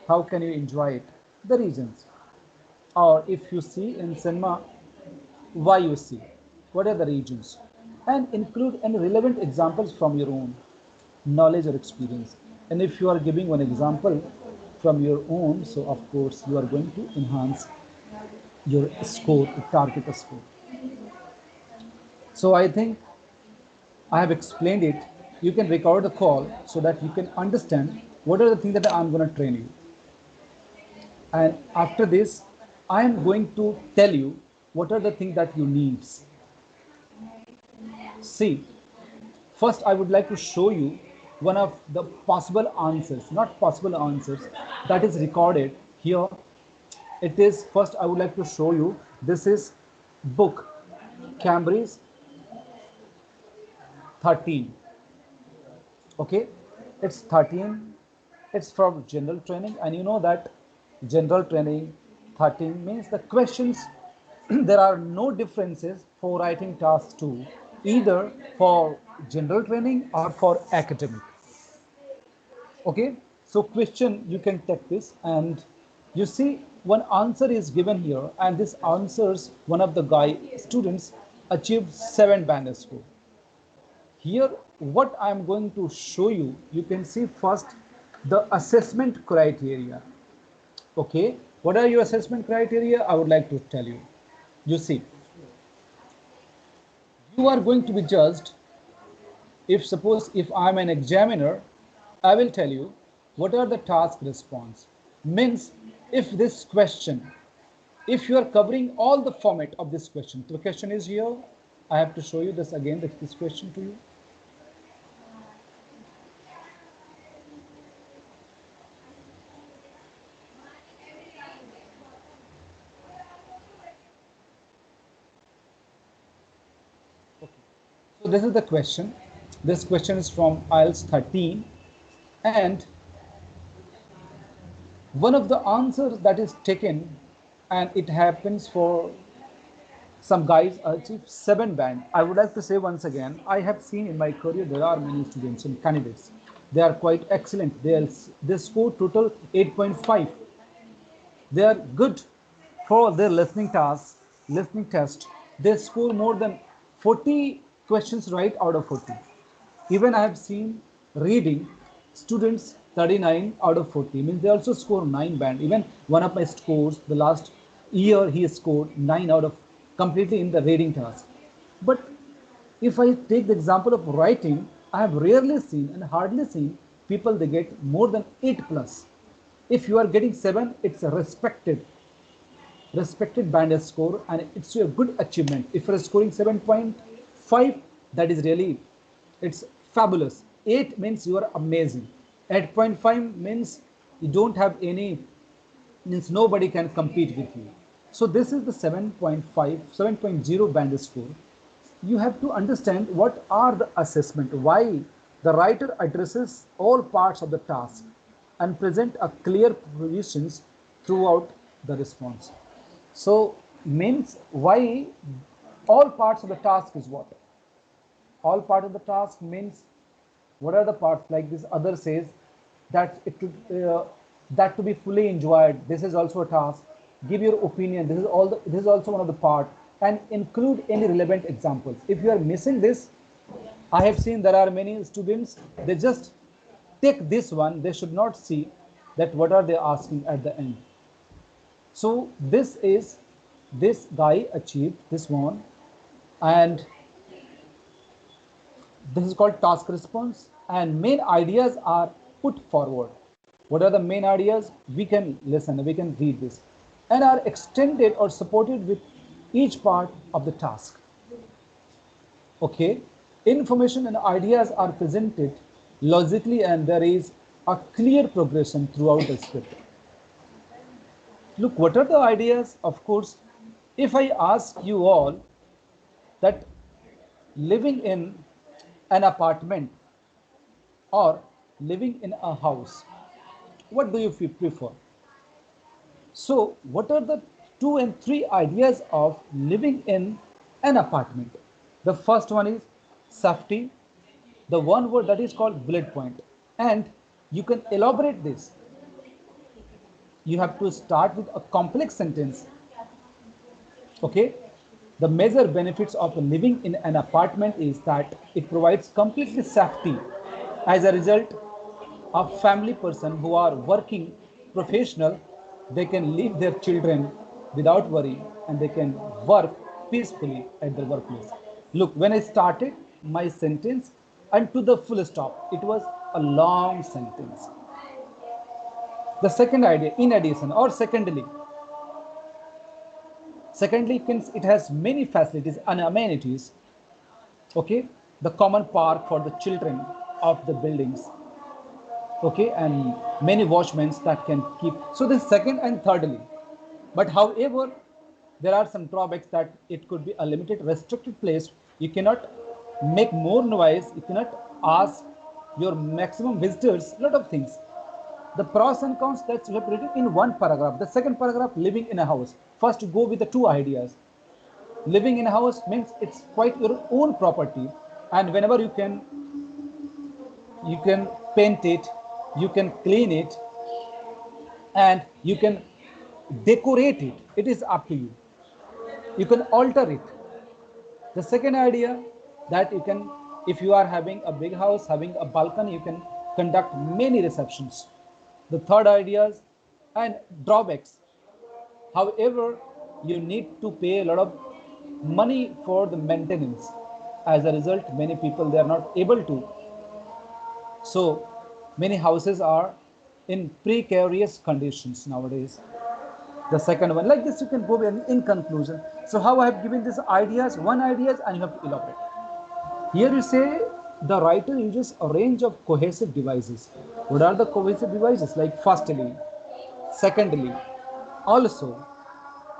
how can you enjoy it, the reasons. Or if you see in cinema, why you see, what are the reasons, and include any relevant examples from your own knowledge or experience. And if you are giving one example from your own, so of course you are going to enhance your score, target score. So I think I have explained it. You can record the call so that you can understand what are the things that I'm going to train you. And after this, I am going to tell you what are the things that you need. See, first I would like to show you one of the possible answers, not possible answers, that is recorded here. It is, first I would like to show you, this is book Cambridge 13. Okay, it's 13, it's from general training, and you know that general training 13 means the questions there are no differences for writing task 2, either for general training or for academic. Okay, so question, you can take this, and you see one answer is given here, and this answers one of the guy students achieved 7 band score. Here what I am going to show you, you can see first the assessment criteria. Okay, what are your assessment criteria? I would like to tell you. You see, you are going to be judged. If suppose if I am an examiner, I will tell you what are the task response. Means if this question, if you are covering all the format of this question, the question is here. I have to show you this again, this question to you. Okay. So this is the question. This question is from IELTS 13, and one of the answers that is taken, and it happens for some guys achieve 7 band. I would like to say once again, I have seen in my career there are many students and candidates. They are quite excellent. They score total 8.5. They are good for their listening task, listening test. They score more than 40 questions right out of 40. Even I have seen reading students 39 out of 40. Means they also score 9 band. Even one of my scores, the last year he scored 9 out of completely in the reading task. But if I take the example of writing, I have rarely seen and hardly seen people they get more than 8 plus. If you are getting 7, it's a respected band score, and it's a good achievement. If you're scoring 7.5, that is really, it's fabulous. 8 means you are amazing. 8.5 means you don't have any, means nobody can compete with you. So this is the 7.5, 7.0 band score. You have to understand what are the assessment, why the writer addresses all parts of the task and present a clear positions throughout the response. So means why all parts of the task is what? All part of the task means what are the parts, like this other says that it that to be fully enjoyed. This is also a task. Give your opinion. This is also one of the part, and include any relevant examples. If you are missing this, I have seen there are many students, they just take this one, they should not see that what are they asking at the end. So this guy achieved this one, and this is called task response, and main ideas are put forward. What are the main ideas? We can listen, we can read this, and are extended or supported with each part of the task. Okay, information and ideas are presented logically, and there is a clear progression throughout the script. Look, what are the ideas? Of course, if I ask you all that living in an apartment or living in a house, what do you prefer? So, what are the 2 and 3 ideas of living in an apartment? The first one is safety, the one word that is called bullet point, and you can elaborate this. you have to start with a complex sentence. Okay, the major benefits of living in an apartment is that it provides completely safety. As a result, a family person who are working professional, they can leave their children without worry and they can work peacefully at their workplace. Look, when I started my sentence and to the full stop, it was a long sentence. The second idea, in addition or secondly, it has many facilities and amenities. Okay, the common park for the children of the buildings. Okay, and many watchmen that can keep. So the second and thirdly, but however, there are some drawbacks that it could be a limited, restricted place. You cannot make more noise. You cannot ask your maximum visitors. A lot of things. The pros and cons that you have written in one paragraph. The second paragraph, living in a house. First, go with the two ideas. Living in a house means it's quite your own property, and whenever you can paint it, you can clean it, and you can decorate it. It is up to you. You can alter it. The second idea that you can, if you are having a big house, having a balcony, you can conduct many receptions. The third ideas and drawbacks. However, you need to pay a lot of money for the maintenance. As a result, many people they are not able to. So many houses are in precarious conditions nowadays. The second one, like this, you can go in conclusion. So how I have given these ideas, one ideas, and you have to elaborate. Here you say the writer uses a range of cohesive devices. What are the cohesive devices? Like firstly, secondly, also,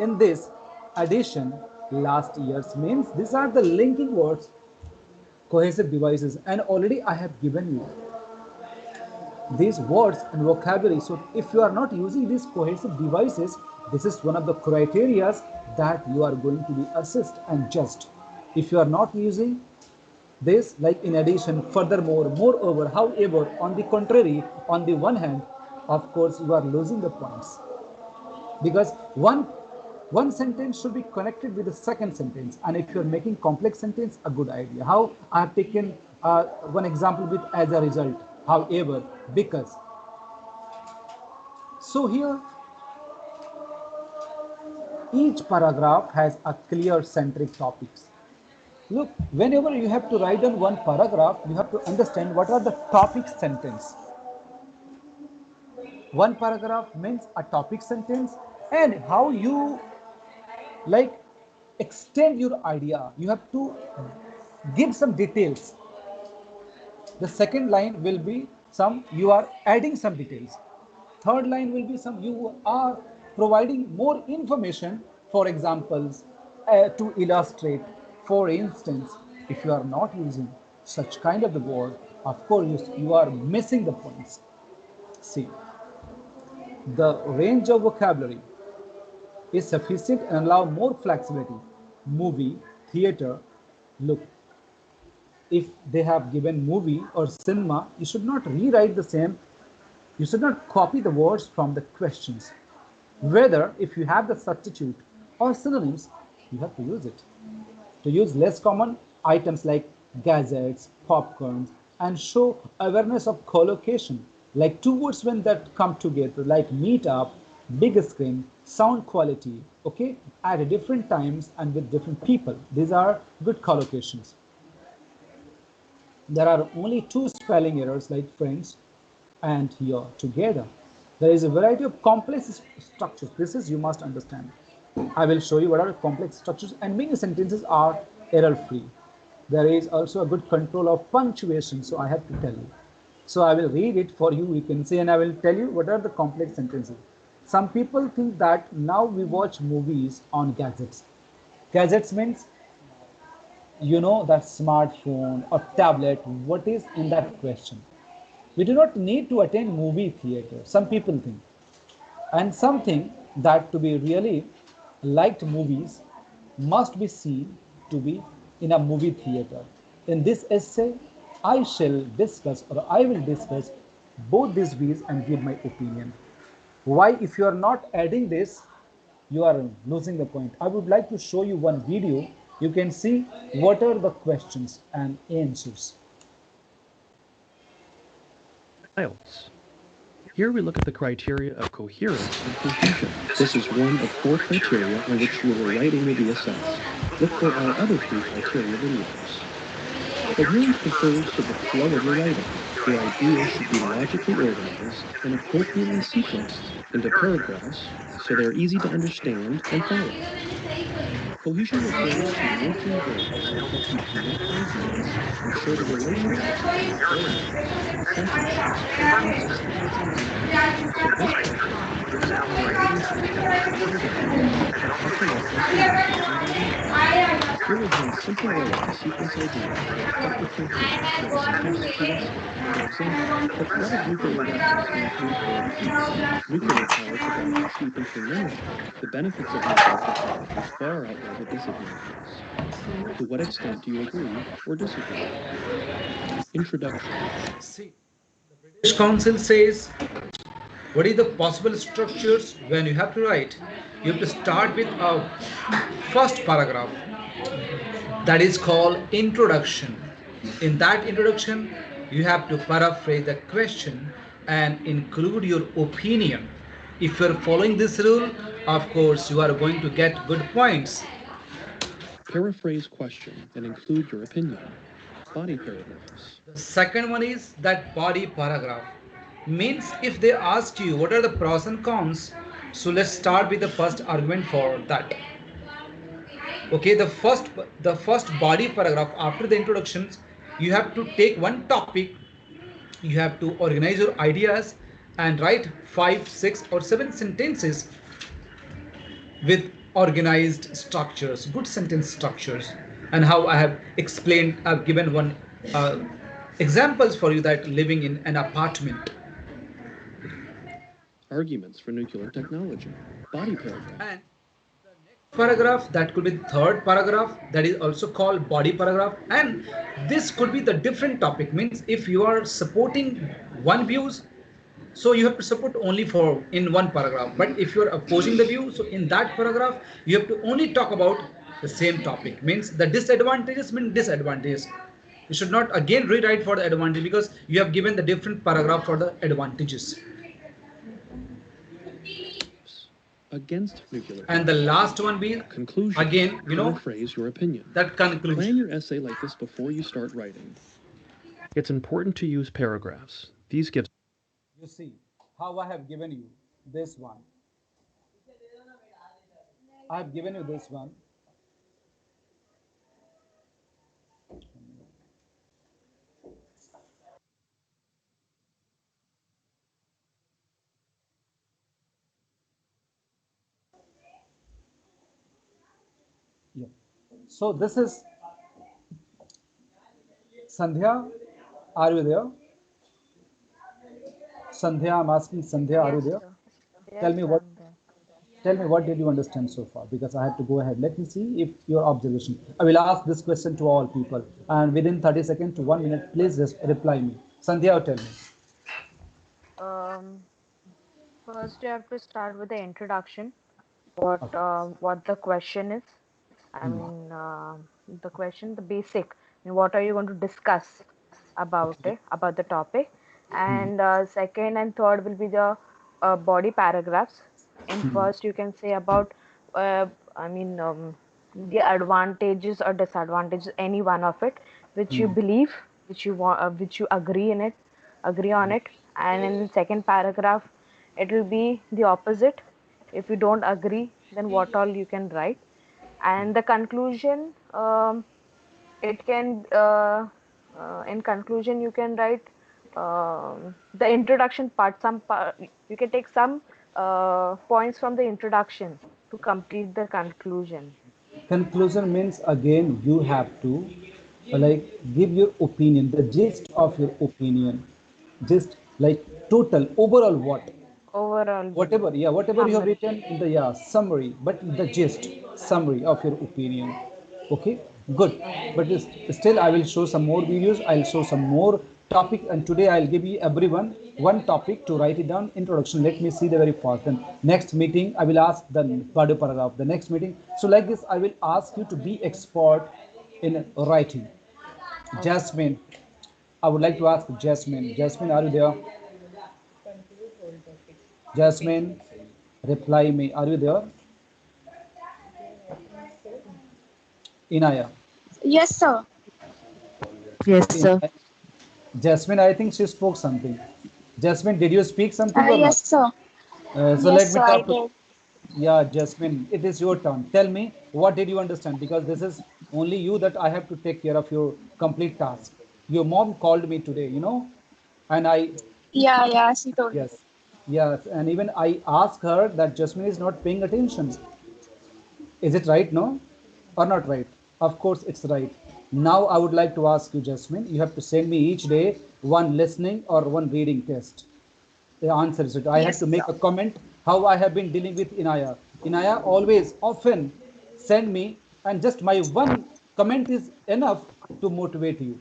in this addition, last year's means these are the linking words, cohesive devices, and already I have given you these words and vocabulary. So if you are not using these cohesive devices, this is one of the criteria that you are going to be assessed and judged. If you are not using this, like in addition, furthermore, moreover, however, on the contrary, on the one hand, of course, you are losing the points, because one sentence should be connected with the second sentence, and if you are making complex sentence, a good idea. How I have taken one example with as a result, however, because. So here each paragraph has a clear centric topics. Look, whenever you have to write down one paragraph, you have to understand what are the topic sentence. One paragraph means a topic sentence, and how you like extend your idea. You have to give some details. The second line will be some you are adding some details. Third line will be some you are providing more information, for examples, to illustrate. For instance, if you are not using such kind of the word, of course you are missing the points. See, the range of vocabulary is sufficient and allow more flexibility. Movie, theater, look, if they have given movie or cinema, you should not rewrite the same. You should not copy the words from the questions. Whether if you have the substitute or synonyms, you have to use it. To use less common items like gadgets, popcorns, and show awareness of collocation, like two words when that come together, like meet up, big screen, sound quality, okay, at different times and with different people. These are good collocations. There are only two spelling errors like friends and here together. There is a variety of complex structures. This is you must understand. I will show you what are complex structures, and many sentences are error free. There is also a good control of punctuation, so I have to tell you. So I will read it for you, you can see, and I will tell you what are the complex sentences. Some people think that now we watch movies on gadgets. Gadgets means, you know, that smartphone or tablet. What is in that question? We do not need to attend movie theater, some people think. And something that to be really liked movies must be seen to be in a movie theater. In this essay, I shall discuss or I will discuss both these views and give my opinion. Why? If you are not adding this, you are losing the point. I would like to show you one video. You can see what are the questions and answers. Here we look at the criteria of coherence and cohesion. This is one of 4 criteria on which your writing will be assessed. Look for our other 3 criteria videos. Coherence refers to the flow of your writing. Your ideas should be logically organized and appropriately sequenced into paragraphs so they're easy to understand and follow. Cohesion refers to working verbs that keep connect ideas and show the relationship between paragraphs, sentences, and processes. So this criteria looks at how writing structures paragraphs that touch a reference and here is one simple way to sequence ideas that help the thinker show the sentence correctly. For example, put what if nuclear weapons can account for nuclear power provides cheap and clean energy. The benefits of nuclear technology far outweigh the disadvantages. To what extent do you agree or disagree? Introduction. See, the British Council says what is the possible structures when you have to write. You have to start with a first paragraph that is called introduction. In that introduction, you have to paraphrase the question and include your opinion. If you are following this rule, of course, you are going to get good points. Paraphrase question and include your opinion. Body paragraphs. The second one is that body paragraph. Means if they ask you what are the pros and cons, so let's start with the first argument for that. Okay, the first body paragraph after the introductions, you have to take one topic, you have to organize your ideas and write 5, 6 or 7 sentences with organized structures, good sentence structures. And how I have explained, I've given one uh, examples for you, that living in an apartment. Arguments for nuclear technology. Body paragraph. And paragraph, that could be the third paragraph, that is also called body paragraph, and this could be the different topic. Means if you are supporting one views, so you have to support only for in one paragraph, but if you are opposing the view, so in that paragraph you have to only talk about the same topic. Means the disadvantages mean disadvantages, you should not again rewrite for the advantage, because you have given the different paragraph for the advantages. Against nuclear. And the last one be conclusion. Again, paraphrase your opinion. That conclusion. Plan your essay like this before you start writing. It's important to use paragraphs. These give. You see how I have given you this one. I have given you this one. Yeah. So this is Sandhya. Are you there? Sandhya, I'm asking Sandhya, are you there? Yes, Tell me sir, what I'm there. tell me what did you understand so far? Because I have to go ahead. Let me see if your observation. I will ask this question to all people, and within 30 seconds to 1 minute, please reply me. Sandhya, tell me. Um, First you have to start with the introduction. Okay. What the question is. I Hmm. mean, the question, the basic. I mean, what are you going to discuss about Okay. it, about the topic? Hmm. And second and third will be the body paragraphs. In Hmm. first, you can say about, uh, I mean, the advantages or disadvantages, any one of it, which you Hmm. believe, which you want, which you agree on it. And in the second paragraph, it will be the opposite. If you don't agree, then what all you can write. And the conclusion, it can in conclusion you can write the introduction part, you can take some points from the introduction to complete the conclusion. Conclusion means again you have to like give your opinion, the gist of your opinion, just like total overall Overall view, whatever, yeah, whatever you have summary. written in the, yeah, summary, but the gist summary of your opinion. Okay, good. But still I will show some more videos, I'll show some more topic, and today I'll give you everyone one topic to write it down. Introduction. Let me see the very fast. Then next meeting, I will ask the body paragraph. The next meeting. So like this, I will ask you to be expert in writing. Okay. Jasmine, I would like to ask Jasmine. Jasmine, are you there? Jasmine, reply me. Are you there? Inaya. Yes, sir. Yes, sir. Inaya. Jasmine, I think she spoke something. Jasmine, did you speak something or not? Yes, sir. So Yes, let me sir, I talk to. did. Yeah, Jasmine, it is your turn. Tell me, what did you understand? Because this is only you that I have to take care of your complete task. Your mom called me today, and I, Yeah, she told me. yes, yes, and even I asked her that Jasmine is not paying attention. Is it right, no? Or not right? Of course, it's right. Now, I would like to ask you, Jasmine, you have to send me each day one listening or one reading test. The answer is it. I had Yes, to sir. make a comment how I have been dealing with Inaya. Inaya always, often send me, and just my one comment is enough to motivate you.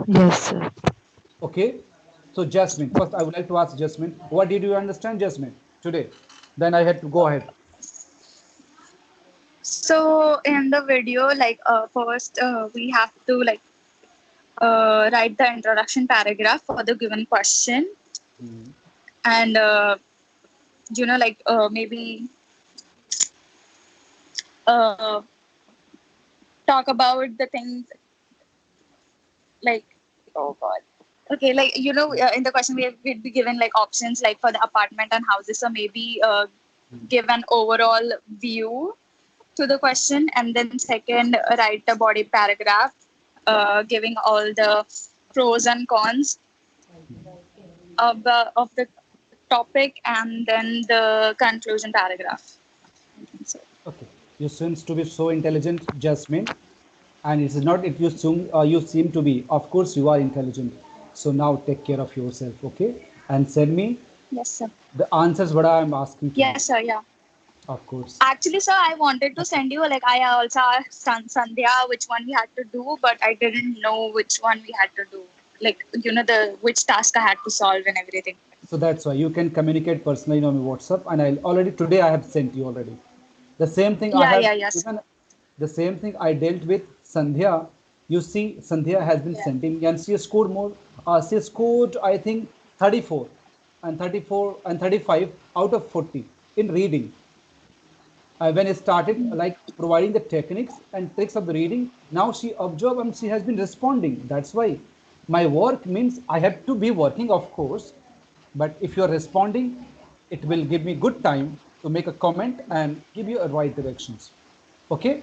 Yes, sir. Okay? So, Jasmine, first I would like to ask Jasmine, what did you understand, Jasmine, today? Then I had to go ahead. So in the video, like first we have to like write the introduction paragraph for the given question, Mhm. and like maybe uh, talk about the things like, oh god. Okay, like in the question we'd be given like options like for the apartment and houses, so maybe give an overall view to the question, and then second write a body paragraph giving all the pros and cons of the topic, and then the conclusion paragraph. So, Okay. You seems to be so intelligent, Jasmine. And it is not if you seem to be. Of course, you are intelligent. So now take care of yourself, okay? And send me yes, sir. the answers what I am asking to you. Yes, sir. Yeah. Of course. Actually, sir, I wanted to Okay. send you like I also asked Sandhya which one we had to do, but I didn't know which one we had to do. Like the which task I had to solve and everything. So that's why you can communicate personally on WhatsApp, and I already today I have sent you already. The same thing I Yeah, have yeah, yes. even the same thing I dealt with Sandhya. You see, Sandhya has been sending, and she scored more. She scored, I think, 34 and 34 and 35 out of 40 in reading. When I started like providing the techniques and tricks of the reading, now she observed and she has been responding. That's why my work means I have to be working, of course, but if you're responding, it will give me good time to make a comment and give you a right directions. Okay?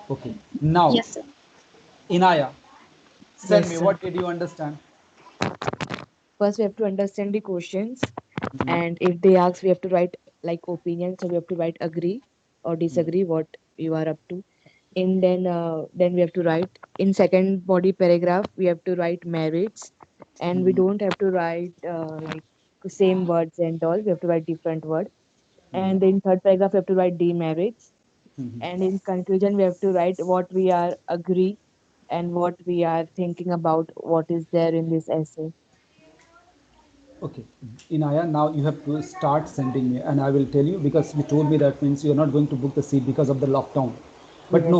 Okay. Now, Yes, sir. Inaya, send Yes, me sir. what did you understand? First, we have to understand the questions, Mhm. and if they ask, we have to write like opinion. So we have to write agree or disagree what you are up to. And then we have to write in second body paragraph. We have to write merits, and we Mhm. don't have to write like the same words and all. We have to write different words. Mhm. And in third paragraph, we have to write demerits. Mhm. And in conclusion, we have to write what we are agree and what we are thinking about what is there in this essay. Okay, Inaya, now you have to start sending me, and I will tell you because you told me that means you're not going to book the seat because of the lockdown. But Yes. no,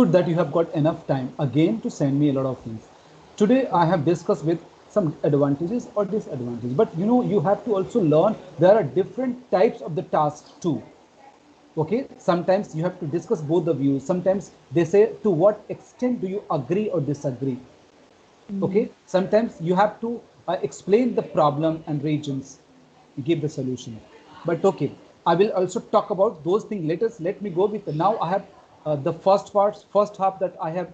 good that you have got enough time again to send me a lot of things. Today I have discussed with some advantages or disadvantages, but you have to also learn there are different types of the tasks too. Okay, sometimes you have to discuss both the views. Sometimes they say to what extent do you agree or disagree. Okay, Mm. sometimes you have to explain the problem and regions, give the solution. But okay, I will also talk about those things later. Let me go with now. I have the first half that I have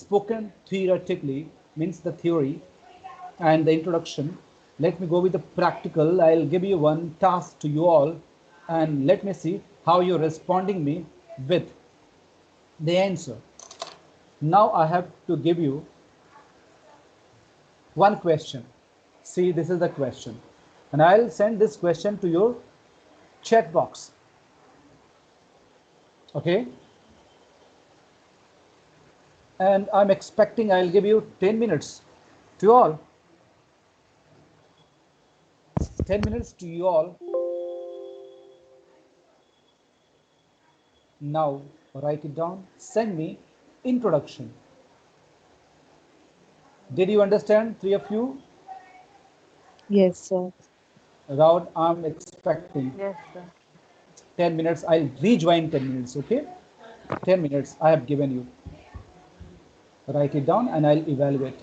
spoken theoretically, means the theory and the introduction. Let me go with the practical. I'll give you one task to you all, and let me see how you're responding me with the answer. Now I have to give you one question. See, this is the question. And I'll send this question to your chat box. Okay? And I'm expecting I'll give you 10 minutes to you all. 10 minutes to you all. Now write it down. Send me introduction. Did you understand, three of you? Yes, sir. Raud, I'm expecting Yes, sir. 10 minutes. I'll rejoin 10 minutes, okay? 10 minutes I have given you. Write it down and I'll evaluate.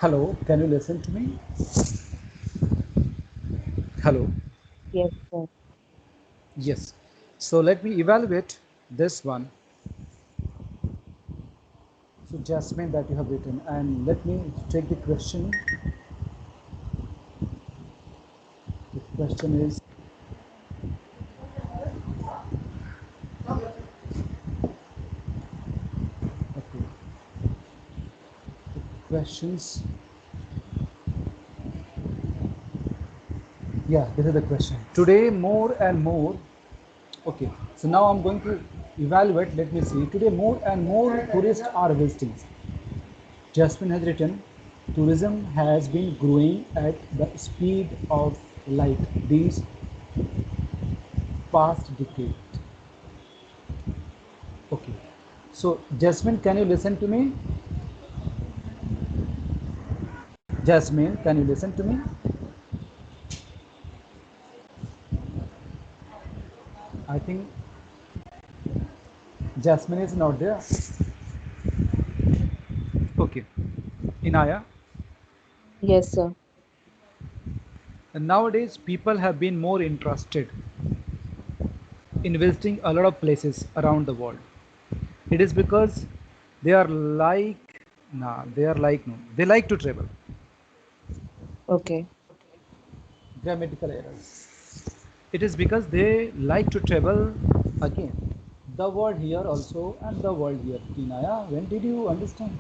Hello, can you listen to me? Hello. Yes, sir. Yes. So let me evaluate this one. So Jasmine that you have written, and let me take the question. The question is, okay, questions. Yeah, this is the question. Today, more and more. Okay, so now I'm going to evaluate. Let me see. Today, more and more tourists are visiting. Jasmine has written, tourism has been growing at the speed of light these past decade. Okay, so Jasmine, can you listen to me? Jasmine, can you listen to me? I think Jasmine is not there. Okay, Inaya. Yes, sir. And nowadays, people have been more interested in visiting a lot of places around the world. It is because they are like, nah, they are like, no, they like to travel. Okay. Grammatical errors. It is because they like to travel again. The word here also and the word here. Inaya, when did you understand?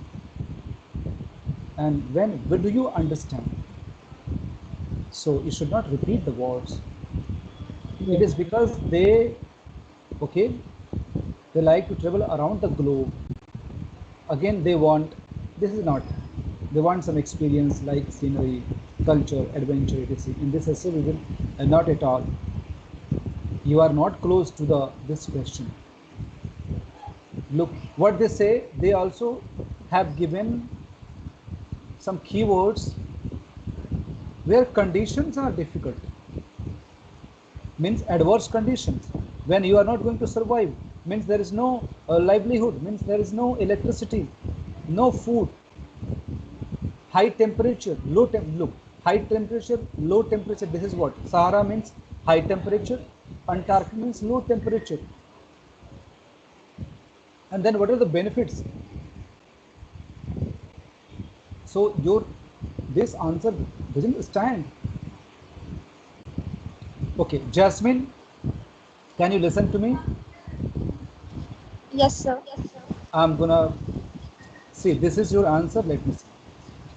And when do you understand? So you should not repeat the words. It Yes. is because they, okay, they like to travel around the globe. Again, they want, this is not, they want some experience like scenery, culture, adventure, etc. In this essay, we will not at all. You are not close to the this question. Look what they say. They also have given some keywords where conditions are difficult, means adverse conditions, when you are not going to survive, means there is no livelihood, means there is no electricity, no food, high temperature, look, high temperature, low temperature. This is what Sahara means, high temperature. Antarctica means low temperature. And then what are the benefits? So your this answer doesn't stand. Okay, Jasmine, can you listen to me? Yes, sir. I'm gonna see. This is your answer. Let me see.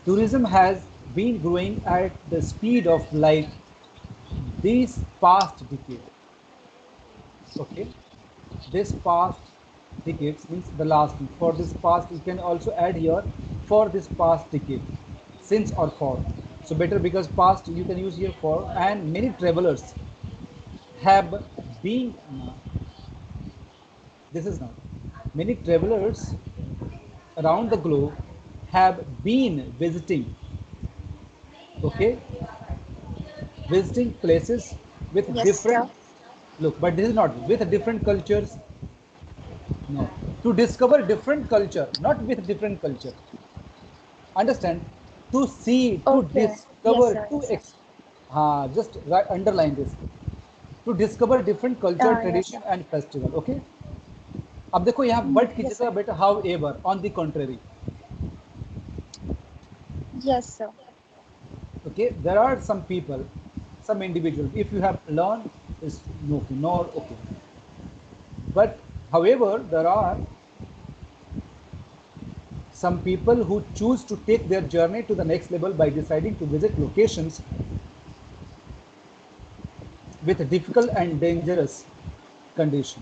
Tourism has been growing at the speed of light these past decade. Okay, this past decades means the last. For this past, you can also add here for this past decade, since or for. So better because past you can use here for. And many travelers have been. This is not. Many travelers around the globe have been visiting, okay, visiting places with Yes, different, sir. look, but this is not with different cultures, no, to discover different culture, not with different culture, understand, to see, to Okay. Yes, discover, sir. to Yes, sir. just underline this, to discover different culture, Yes, sir. tradition and festival, okay. अब देखो यहाँ but की Yes, जगह sir. बेटा how ever on the contrary. Yes, sir. Okay, there are some people, some individuals, if you have learned is no, nor okay, but however there are some people who choose to take their journey to the next level by deciding to visit locations with difficult and dangerous condition.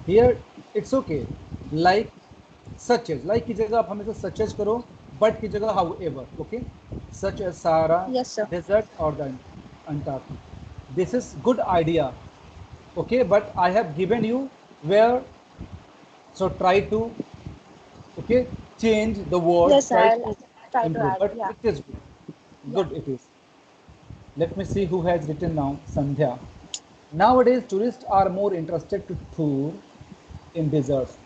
Here it's okay, like such as, like की जगह आप हमेशा such as करो, but की जगह however, okay, such as Sahara Yes, sir. desert or the Antarctica. This is good idea, okay, but I have given you where, so try to, okay, change the words, Yes, sir. try I'll to try to improve, add. but Yeah. it is good, Yeah. good it is. Let me see who has written now. Sandhya, nowadays tourists are more interested to tour in deserts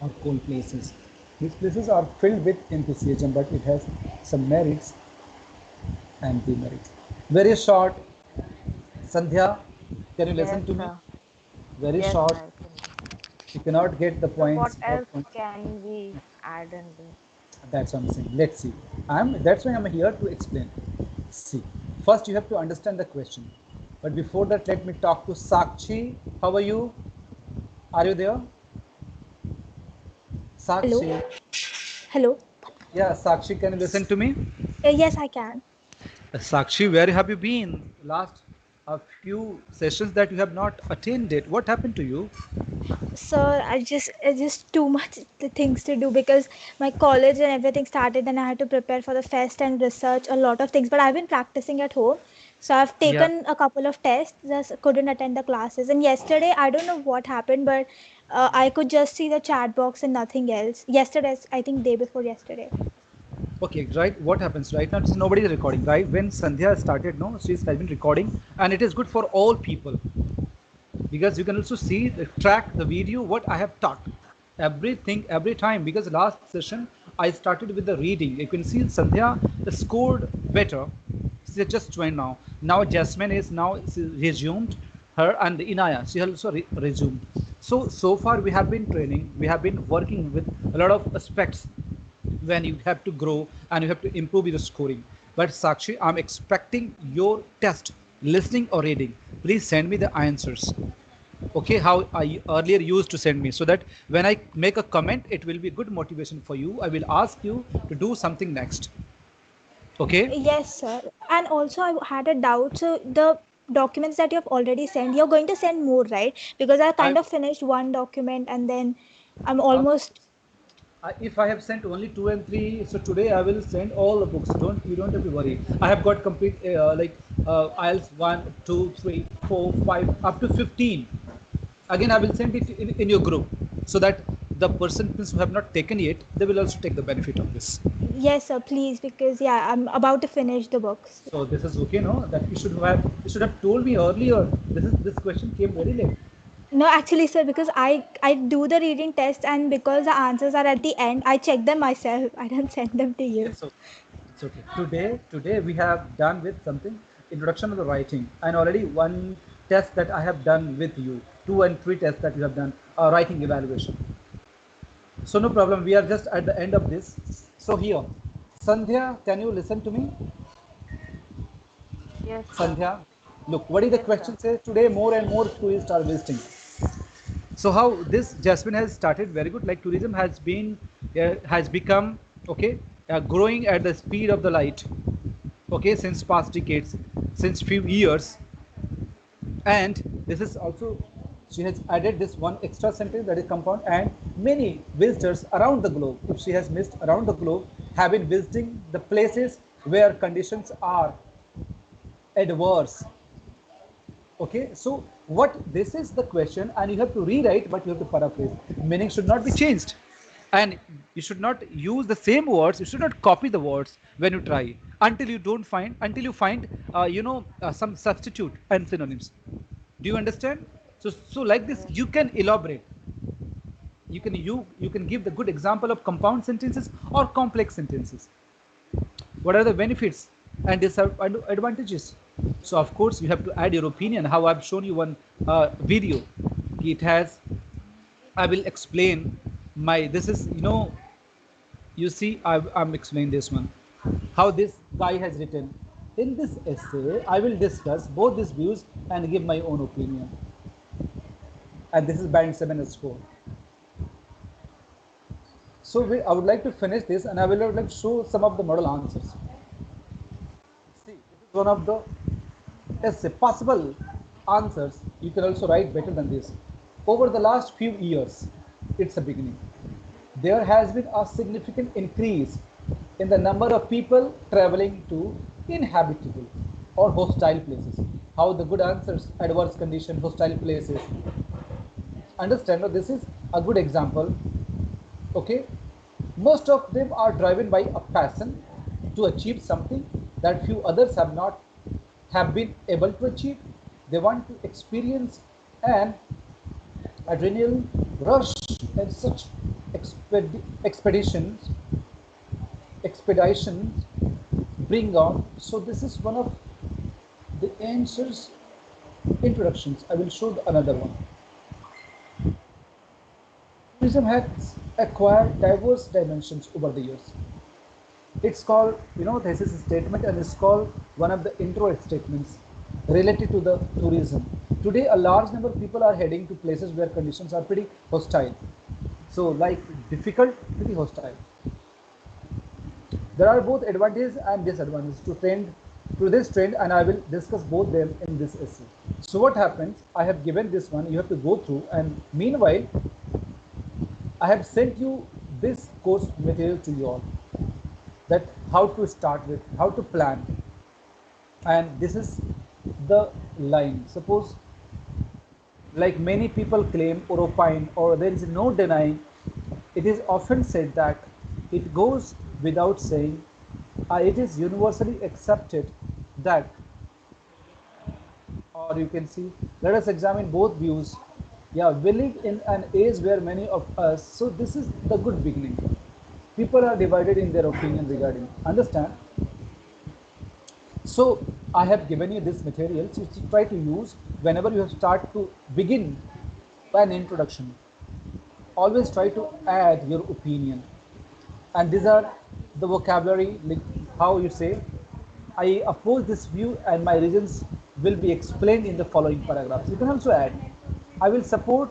or cold places. These places are filled with enthusiasm, but it has some merits and demerits. Very short, Sandhya, can you Yes, listen to me? sir. Very Yes, short. sir. I can. You cannot get the So what points. else can we add in this? That's what I'm saying. Let's see. That's why I'm here to explain. See, first you have to understand the question. But before that, let me talk to Sakshi. How are you? Are you there? Hello. Sakshi. Hello. Yeah, Sakshi, can you listen to me? Yes, I can. Sakshi, where have you been? Last a few sessions that you have not attended. What happened to you? Sir, I just too much things to do because my college and everything started and I had to prepare for the fest and research a lot of things. But I've been practicing at home. So I've Yeah. taken a couple of tests, just couldn't attend the classes. And yesterday, I don't know what happened, but I could just see the chat box and nothing else. Yesterday, I think day before yesterday. Okay, right. What happens right now? Nobody is recording, right? When Sandhya started, no, she's has been recording, and it is good for all people because you can also see the track the video what I have taught everything every time because last session I started with the reading. You can see Sandhya scored better. She just joined now. Now Jasmine is now resumed her and Inaya. She also resumed. So far we have been training. We have been working with a lot of aspects when you have to grow and you have to improve your scoring. But Sakshi, I'm expecting your test, listening or reading. Please send me the answers. Okay, how I earlier used to send me so that when I make a comment, it will be good motivation for you. I will ask you to do something next. Okay. Yes, sir. And also, I had a doubt. So, the documents that you have already sent, you're going to send more, right? Because I I, kind of finished one document and then I'm uh, almost. if I have sent only 2 and 3, so today I will send all the books. You don't have to worry. I have got complete IELTS 1, 2, 3, 4, 5 up to 15. Again, I will send it in your group so that the persons who have not taken it, they will also take the benefit of this. Yes, sir, please, because yeah, I'm about to finish the books. So this is okay, no? That you should have told me earlier. This question came very late. No, actually, sir, because I do the reading test and because the answers are at the end, I check them myself. I don't send them to you. It's okay. It's okay. Today we have done with something introduction of the writing, and already one test that I have done with you, 2 and 3 tests that you have done, writing evaluation. So no problem. We are just at the end of this. So here, Sandhya, can you listen to me? Yes, sir. Sandhya, look, what is the Yes, sir. question say? Today more and more tourists are visiting. So how this Jasmine has started very good. Like tourism has become okay, growing at the speed of the light. Okay, since past decades, since few years, and this is also she has added this one extra sentence that is compound and many visitors around the globe. If she has missed around the globe, have been visiting the places where conditions are adverse. Okay, so what this is the question, and you have to rewrite, but you have to paraphrase. Meaning should not be changed, and you should not use the same words. You should not copy the words when you try until you find some substitute and synonyms. Do you understand? So like this, Yes, you can elaborate. You can give the good example of compound sentences or complex sentences. What are the benefits and disadvantages? So of course you have to add your opinion. How I've shown you one video. It has. I will explain my. This is you see I'm explaining this one. How this guy has written. In this essay, I will discuss both these views and give my own opinion. And this is band 7 score. So I would like to finish this, and would like to show some of the model answers. See, it is one of the essay possible answers. You can also write better than this. Over the last few years, it's a beginning. There has been a significant increase in the number of people traveling to inhabitable or hostile places. How the good answers, adverse condition, hostile places. Understand? Now, this is a good example. Okay, most of them are driven by a passion to achieve something that few others have been able to achieve. They want to experience an adrenaline rush and such expeditions, expeditions bring on. So this is one of the answers introductions. I will show another one. Tourism has acquired diverse dimensions over the years. It's called, this is a statement and it's called one of the intro statements related to the tourism. Today, a large number of people are heading to places where conditions are pretty hostile. So, like difficult, pretty hostile. There are both advantages and disadvantages to this trend, and I will discuss both them in this essay. So, what happens? I have given this one, you have to go through, and meanwhile, I have sent you this course material to you all, that how to start with, how to plan. And this is the line. Suppose, like many people claim or opine, or there is no denying, it is often said that it goes without saying, it is universally accepted that, or you can see, let us examine both views. Yeah, we live in an age where many of us, so this is the good beginning. People are divided in their opinion regarding, understand? So I have given you this material, so you try to use whenever you start to begin an introduction. Always try to add your opinion. And these are the vocabulary, like how you say, I oppose this view and my reasons will be explained in the following paragraphs. You can also add, I will support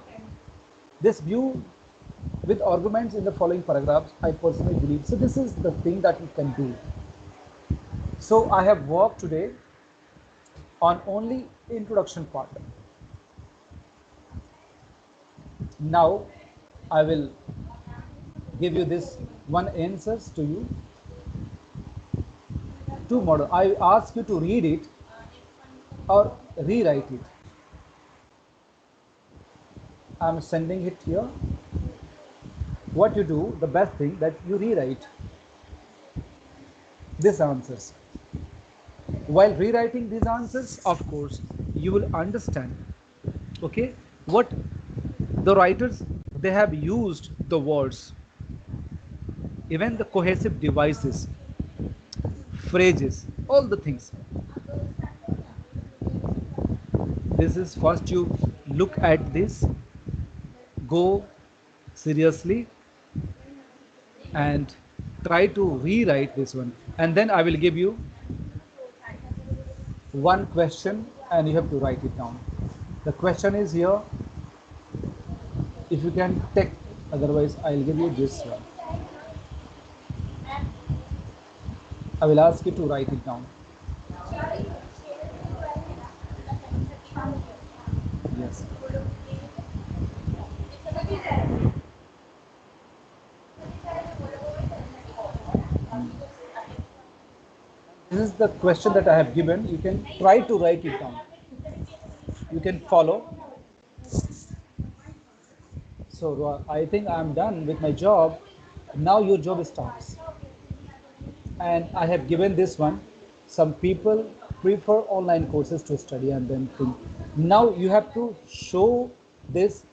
this view with arguments in the following paragraphs, I personally believe. So this is the thing that you can do. So I have worked today on only introduction part. Now I will give you this one answers to you. Two model. I ask you to read it or rewrite it. I'm sending it here. What you do, the best thing, that you rewrite these answers. While rewriting these answers, of course, you will understand, okay, what the writers, they have used the words, even the cohesive devices, phrases, all the things. This is first you look at this, go seriously and try to rewrite this one, and then I will give you one question and you have to write it down. The question is here, if you can take, otherwise I'll give you this one. I will ask you to write it down. Yes. This is the question that I have given. You can try to write it down. You can follow. So I think I'm done with my job. Now your job starts. And I have given this one. Some people prefer online courses to study and then think. Now you have to show this,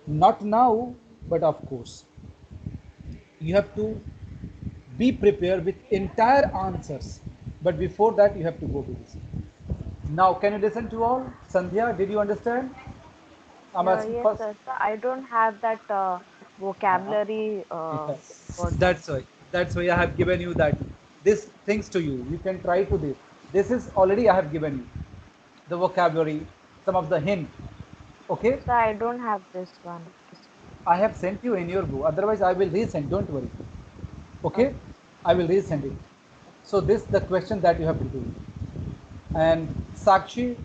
not now, but of course. You have to be prepared with entire answers. But before that, you have to go to this. Now, can you listen to all? Sandhya, did you understand? I'm asking Yes, first. sir. So I don't have that vocabulary word. That's why. That's why I have given you that. This things to you. You can try to this. This is already I have given you the vocabulary, some of the hint. Okay. So I don't have this one. I have sent you in your book. Otherwise, I will resend. Don't worry. Okay. Okay. I will resend it. So this the question that you have to do. And Sakshi,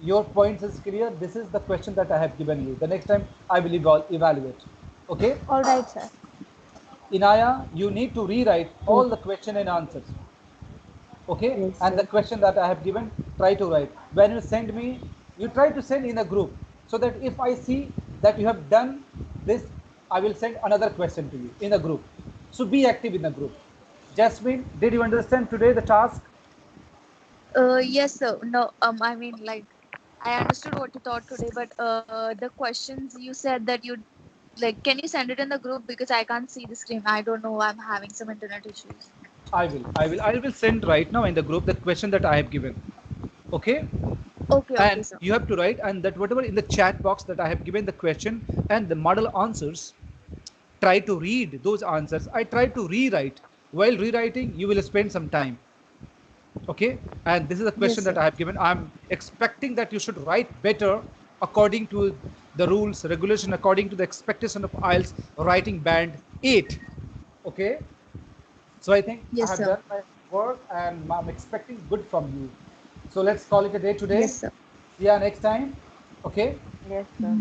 your points is clear. This is the question that I have given you. The next time I will evaluate. Okay. All right, sir. Inaya, you need to rewrite Oh, all the question and answers. Okay. yes, And the sir. question that I have given, try to write. When you send me, you try to send in a group, so that if I see that you have done this, I will send another question to you in a group. So be active in the group. Jasmine, did you understand today the task? Yes, sir. No, I mean, like, I understood what you taught today, but the questions you said that you Like, can you send it in the group because I can't see the screen? I don't know. I'm having some internet issues. I will send right now in the group the question that I have given. Okay. Okay, okay, And sir. you have to write, and that whatever in the chat box that I have given the question and the model answers, try to read those answers. I try to rewrite. While rewriting, you will spend some time. Okay, and this is a question Yes, that sir. I have given. I'm expecting that you should write better according to the rules, regulation, according to the expectation of IELTS writing band 8. Okay, so I think I Yes, have sir. done my work and I'm expecting good from you. So let's call it a day today. Yes, sir. See you next time. Okay. Yes, sir.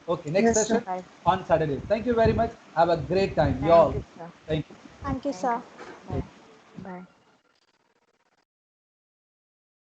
Okay, next Yes, sir. session Bye. on Saturday. Thank you very much. Have a great time, Thank y'all. you, sir. Thank you. Thank you, Thank sir. you. Bye. Bye.